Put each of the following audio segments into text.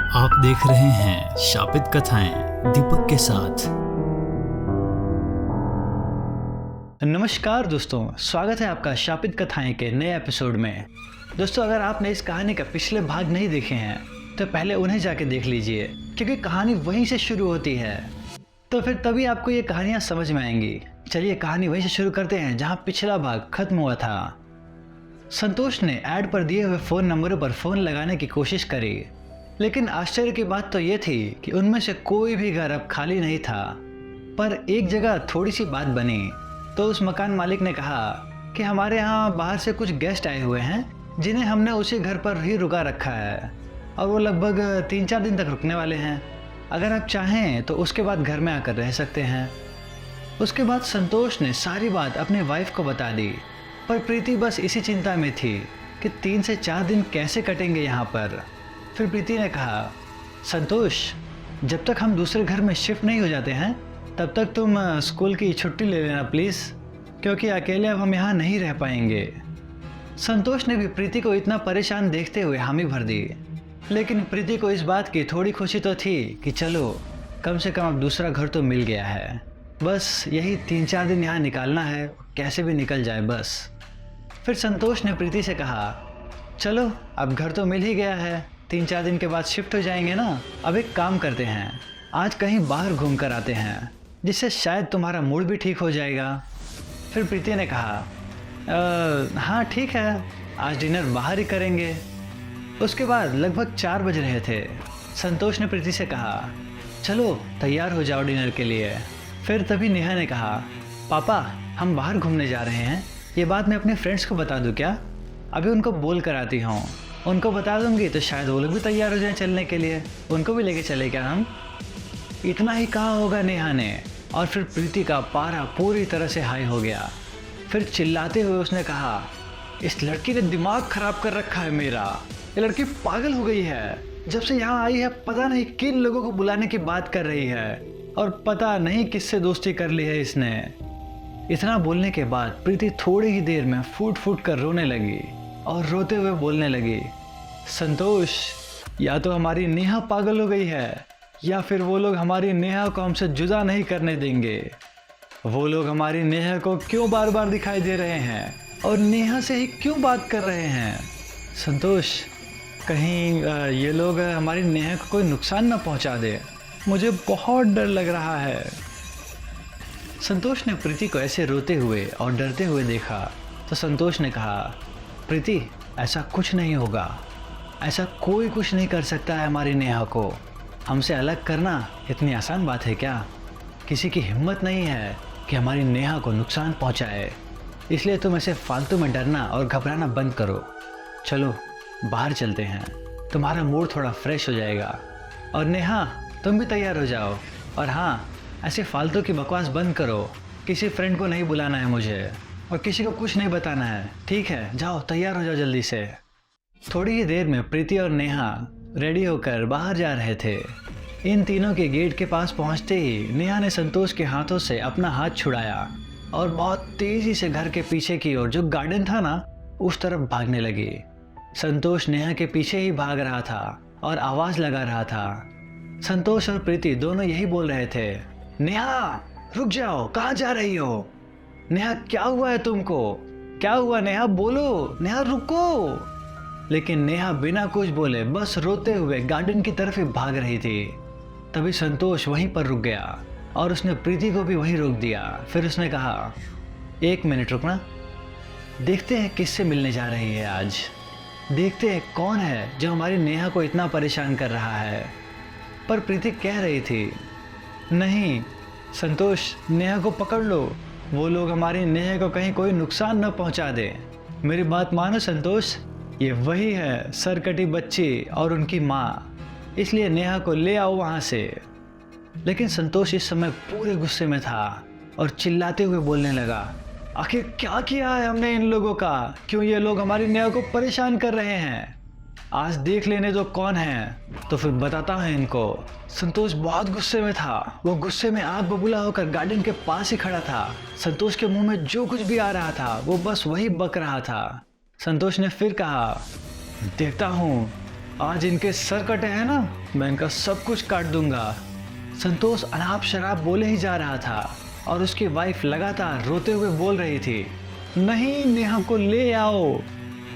आप देख रहे हैं शापित कथाएं दीपक के साथ। नमस्कार दोस्तों, स्वागत है आपका शापित कथाएं के नए एपिसोड में। दोस्तों, अगर आपने इस कहानी का पिछले भाग नहीं देखे हैं तो पहले उन्हें जाके देख लीजिए, क्योंकि कहानी वहीं से शुरू होती है। तो फिर तभी आपको ये कहानियाँ समझ में आएंगी। चलिए कहानी वहीं से शुरू करते हैं जहाँ पिछला भाग खत्म हुआ था। संतोष ने ऐड पर दिए हुए फ़ोन नंबरों पर फ़ोन लगाने की कोशिश करी, लेकिन आश्चर्य की बात तो ये थी कि उनमें से कोई भी घर अब खाली नहीं था। पर एक जगह थोड़ी सी बात बनी तो उस मकान मालिक ने कहा कि हमारे यहाँ बाहर से कुछ गेस्ट आए हुए हैं जिन्हें हमने उसी घर पर ही रुका रखा है, और वो लगभग 3-4 दिन तक रुकने वाले हैं। अगर आप चाहें तो उसके बाद घर में आकर रह सकते हैं। उसके बाद संतोष ने सारी बात अपनी वाइफ को बता दी, पर प्रीति बस इसी चिंता में थी कि 3 से 4 दिन कैसे कटेंगे यहाँ पर। फिर प्रीति ने कहा, संतोष, जब तक हम दूसरे घर में शिफ्ट नहीं हो जाते हैं तब तक तुम स्कूल की छुट्टी ले लेना प्लीज़, क्योंकि अकेले अब हम यहाँ नहीं रह पाएंगे। संतोष ने भी प्रीति को इतना परेशान देखते हुए हामी भर दी, लेकिन प्रीति को इस बात की थोड़ी खुशी तो थी कि चलो कम से कम अब दूसरा घर तो मिल गया है। बस यही 3-4 दिन यहाँ निकालना है, कैसे भी निकल जाए बस। फिर संतोष ने प्रीति से कहा, चलो अब घर तो मिल ही गया है, 3-4 दिन के बाद शिफ्ट हो जाएंगे ना। अब एक काम करते हैं, आज कहीं बाहर घूम कर आते हैं, जिससे शायद तुम्हारा मूड भी ठीक हो जाएगा। फिर प्रीति ने कहा, हाँ ठीक है, आज डिनर बाहर ही करेंगे। उसके बाद लगभग 4 बज रहे थे। संतोष ने प्रीति से कहा, चलो तैयार हो जाओ डिनर के लिए। फिर तभी नेहा ने कहा, पापा हम बाहर घूमने जा रहे हैं, ये बात मैं अपने फ्रेंड्स को बता दूँ क्या? अभी उनको बोल कर आती हूँ, उनको बता दूंगी तो शायद वो लोग भी तैयार हो जाएं चलने के लिए, उनको भी लेके चले क्या हम? इतना ही कहा होगा नेहा ने, और फिर प्रीति का पारा पूरी तरह से हाई हो गया। फिर चिल्लाते हुए उसने कहा, इस लड़की ने दिमाग खराब कर रखा है मेरा, ये लड़की पागल हो गई है। जब से यहाँ आई है पता नहीं किन लोगों को बुलाने की बात कर रही है, और पता नहीं किससे दोस्ती कर ली है इसने। इतना बोलने के बाद प्रीति थोड़ी ही देर में फूट फूट कर रोने लगी और रोते हुए बोलने लगी, संतोष, या तो हमारी नेहा पागल हो गई है, या फिर वो लोग हमारी नेहा को हमसे जुदा नहीं करने देंगे। वो लोग हमारी नेहा को क्यों बार बार दिखाई दे रहे हैं और नेहा से ही क्यों बात कर रहे हैं? संतोष, कहीं ये लोग हमारी नेहा को कोई नुकसान ना पहुंचा दे, मुझे बहुत डर लग रहा है। संतोष ने प्रीति को ऐसे रोते हुए और डरते हुए देखा तो संतोष ने कहा, प्रीति, ऐसा कुछ नहीं होगा, ऐसा कोई कुछ नहीं कर सकता है हमारी नेहा को। हमसे अलग करना इतनी आसान बात है क्या? किसी की हिम्मत नहीं है कि हमारी नेहा को नुकसान पहुंचाए, इसलिए तुम ऐसे फालतू में डरना और घबराना बंद करो। चलो बाहर चलते हैं, तुम्हारा मूड थोड़ा फ्रेश हो जाएगा। और नेहा, तुम भी तैयार हो जाओ, और हाँ, ऐसे फालतू की बकवास बंद करो, किसी फ्रेंड को नहीं बुलाना है मुझे, और किसी को कुछ नहीं बताना है, ठीक है? जाओ तैयार हो जाओ जल्दी से। थोड़ी ही देर में प्रीति और नेहा रेडी होकर बाहर जा रहे थे। इन तीनों के गेट के पास पहुंचते ही नेहा ने संतोष के हाथों से अपना हाथ छुड़ाया और बहुत तेज़ी से घर के पीछे की ओर, जो गार्डन था ना, उस तरफ भागने लगी। संतोष नेहा के पीछे ही भाग रहा था और आवाज़ लगा रहा था। संतोष और प्रीति दोनों यही बोल रहे थे, नेहा रुक जाओ, कहाँ जा रही हो? नेहा क्या हुआ है तुमको? क्या हुआ नेहा, बोलो, नेहा रुको। लेकिन नेहा बिना कुछ बोले बस रोते हुए गार्डन की तरफ ही भाग रही थी। तभी संतोष वहीं पर रुक गया और उसने प्रीति को भी वहीं रोक दिया। फिर उसने कहा, 1 मिनट रुकना, देखते हैं किससे मिलने जा रही है आज, देखते हैं कौन है जो हमारी नेहा को इतना परेशान कर रहा है। पर प्रीति कह रही थी, नहीं संतोष, नेहा को पकड़ लो, वो लोग हमारी नेहा को कहीं कोई नुकसान न पहुंचा दे। मेरी बात मानो संतोष, ये वही है सरकटी बच्ची और उनकी माँ, इसलिए नेहा को ले आओ वहाँ से। लेकिन संतोष इस समय पूरे गुस्से में था और चिल्लाते हुए बोलने लगा, आखिर क्या किया है हमने इन लोगों का? क्यों ये लोग हमारी नेहा को परेशान कर रहे हैं? आज देख लेने दो कौन है, तो फिर बताता है इनको। संतोष बहुत गुस्से में था, वो गुस्से में आग बबूला होकर गार्डन के पास ही खड़ा था। संतोष के मुंह में जो कुछ भी आ रहा था वो बस वही बक रहा था। संतोष ने फिर कहा, देखता हूँ आज इनके सर कटे हैं ना, मैं इनका सब कुछ काट दूंगा। संतोष अनाप शराब बोले ही जा रहा था और उसकी वाइफ लगातार रोते हुए बोल रही थी, नहीं नेहा को ले आओ।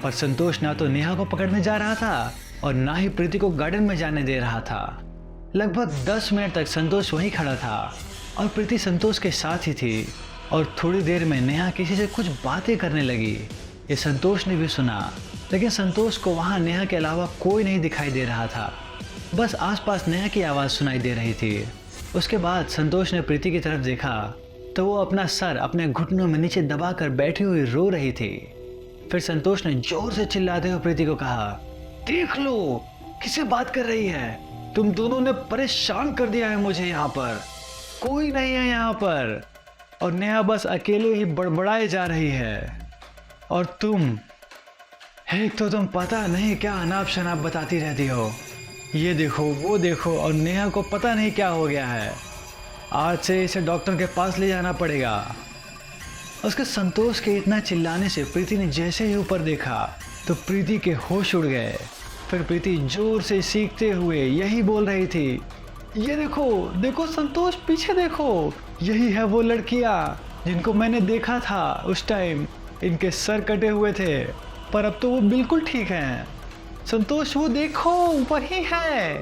पर संतोष ना तो नेहा को पकड़ने जा रहा था और ना ही प्रीति को गार्डन में जाने दे रहा था। लगभग 10 मिनट तक संतोष वहीं खड़ा था और प्रीति संतोष के साथ ही थी और थोड़ी देर में नेहा किसी से कुछ बातें करने लगी। ये संतोष ने भी सुना, लेकिन संतोष को वहाँ नेहा के अलावा कोई नहीं दिखाई दे रहा था। बस आसपास नेहा की आवाज़ सुनाई दे रही थी। उसके बाद संतोष ने प्रीति की तरफ देखा तो वो अपना सर अपने घुटनों में नीचे दबाकर बैठी हुई रो रही थी। फिर संतोष ने जोर से चिल्लाते हुए प्रीति को कहा, देख लो किससे बात कर रही है, तुम दोनों ने परेशान कर दिया है मुझे, यहाँ पर कोई नहीं है यहाँ पर। और नेहा बस अकेले ही बड़बड़ाए जा रही है और तुम एक तो तुम पता नहीं क्या अनाप शनाप बताती रहती हो, ये देखो वो देखो, और नेहा को पता नहीं क्या हो गया है, आज से इसे डॉक्टर के पास ले जाना पड़ेगा। उसके संतोष के इतना चिल्लाने से प्रीति ने जैसे ही ऊपर देखा तो प्रीति के होश उड़ गए। फिर प्रीति जोर से सीखते हुए यही बोल रही थी, ये देखो देखो संतोष, पीछे देखो, यही है वो लड़कियाँ जिनको मैंने देखा था उस टाइम, इनके सर कटे हुए थे पर अब तो वो बिल्कुल ठीक हैं। संतोष वो देखो वही है।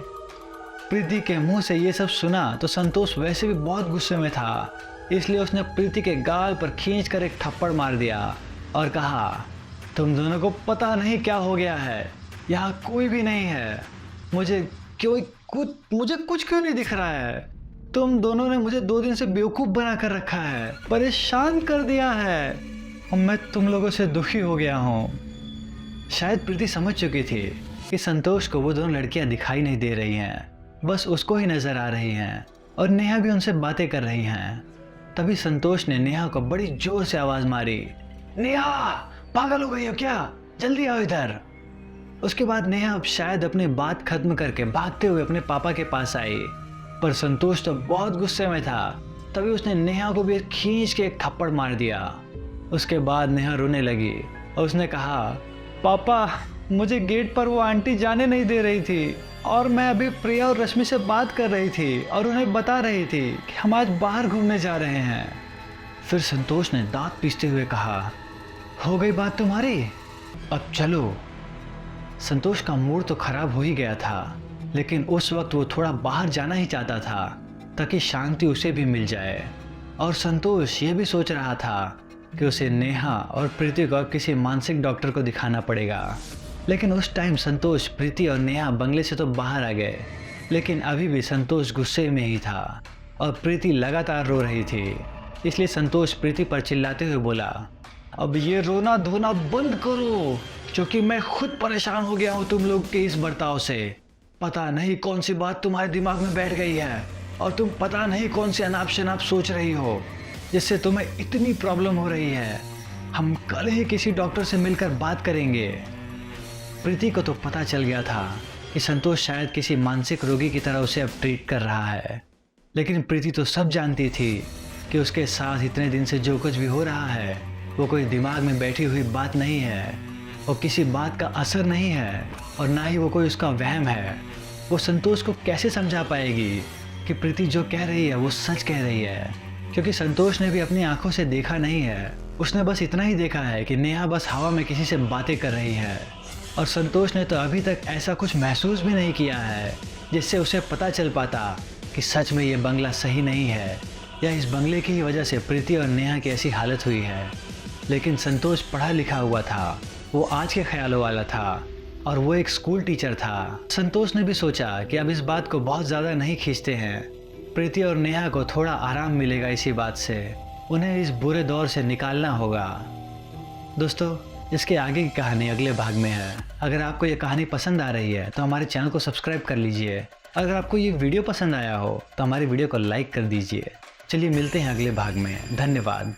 प्रीति के मुंह से ये सब सुना तो संतोष वैसे भी बहुत गुस्से में था, इसलिए उसने प्रीति के गाल पर खींचकर एक थप्पड़ मार दिया और कहा, तुम दोनों को पता नहीं क्या हो गया है, यहाँ कोई भी नहीं है, मुझे कुछ क्यों नहीं दिख रहा है, तुम दोनों ने मुझे 2 दिन से बेवकूफ़ बना कर रखा है, परेशान कर दिया है और मैं तुम लोगों से दुखी हो गया हूँ। शायद प्रीति समझ चुकी थी कि संतोष को वो दोनों लड़कियां दिखाई नहीं दे रही हैं, बस उसको ही नज़र आ रही हैं और नेहा भी उनसे बातें कर रही हैं। तभी संतोष ने नेहा को बड़ी जोर से आवाज़ मारी, नेहा पागल हो गई हो क्या, जल्दी आओ इधर। उसके बाद नेहा अब शायद अपनी बात खत्म करके भागते हुए अपने पापा के पास आई, पर संतोष तो बहुत गुस्से में था। तभी उसने नेहा को भी खींच के एक थप्पड़ मार दिया। उसके बाद नेहा रोने लगी और उसने कहा, पापा मुझे गेट पर वो आंटी जाने नहीं दे रही थी और मैं अभी प्रिया और रश्मि से बात कर रही थी और उन्हें बता रही थी कि हम आज बाहर घूमने जा रहे हैं। फिर संतोष ने दांत पीसते हुए कहा, हो गई बात तुम्हारी, अब चलो। संतोष का मूड तो खराब हो ही गया था, लेकिन उस वक्त वो थोड़ा बाहर जाना ही चाहता था ताकि शांति उसे भी मिल जाए। और संतोष ये भी सोच रहा था कि उसे नेहा और प्रीति को अब किसी मानसिक डॉक्टर को दिखाना पड़ेगा। लेकिन उस टाइम संतोष, प्रीति और नेहा बंगले से तो बाहर आ गए, लेकिन अभी भी संतोष गुस्से में ही था और प्रीति लगातार रो रही थी। इसलिए संतोष प्रीति पर चिल्लाते हुए बोला, अब ये रोना धोना बंद करो, क्योंकि मैं खुद परेशान हो गया हूँ तुम लोग के इस बर्ताव से। पता नहीं कौन सी बात तुम्हारे दिमाग में बैठ गई है और तुम पता नहीं कौन सी अनाप शनाप सोच रही हो जिससे तुम्हें इतनी प्रॉब्लम हो रही है। हम कल ही किसी डॉक्टर से मिलकर बात करेंगे। प्रीति को तो पता चल गया था कि संतोष शायद किसी मानसिक रोगी की तरह उसे अब ट्रीट कर रहा है, लेकिन प्रीति तो सब जानती थी कि उसके साथ इतने दिन से जो कुछ भी हो रहा है वो कोई दिमाग में बैठी हुई बात नहीं है, वो किसी बात का असर नहीं है और ना ही वो कोई उसका वहम है। वो संतोष को कैसे समझा पाएगी कि प्रीति जो कह रही है वो सच कह रही है, क्योंकि संतोष ने भी अपनी आंखों से देखा नहीं है। उसने बस इतना ही देखा है कि नेहा बस हवा में किसी से बातें कर रही है और संतोष ने तो अभी तक ऐसा कुछ महसूस भी नहीं किया है जिससे उसे पता चल पाता कि सच में ये बंगला सही नहीं है या इस बंगले की ही वजह से प्रीति और नेहा की ऐसी हालत हुई है। लेकिन संतोष पढ़ा लिखा हुआ था, वो आज के ख्यालों वाला था और वो एक स्कूल टीचर था। संतोष ने भी सोचा कि अब इस बात को बहुत ज़्यादा नहीं खींचते हैं, प्रीति और नेहा को थोड़ा आराम मिलेगा इसी बात से, उन्हें इस बुरे दौर से निकालना होगा। दोस्तों, इसके आगे की कहानी अगले भाग में है। अगर आपको ये कहानी पसंद आ रही है तो हमारे चैनल को सब्सक्राइब कर लीजिए। अगर आपको ये वीडियो पसंद आया हो तो हमारी वीडियो को लाइक कर दीजिए। चलिए मिलते हैं अगले भाग में। धन्यवाद।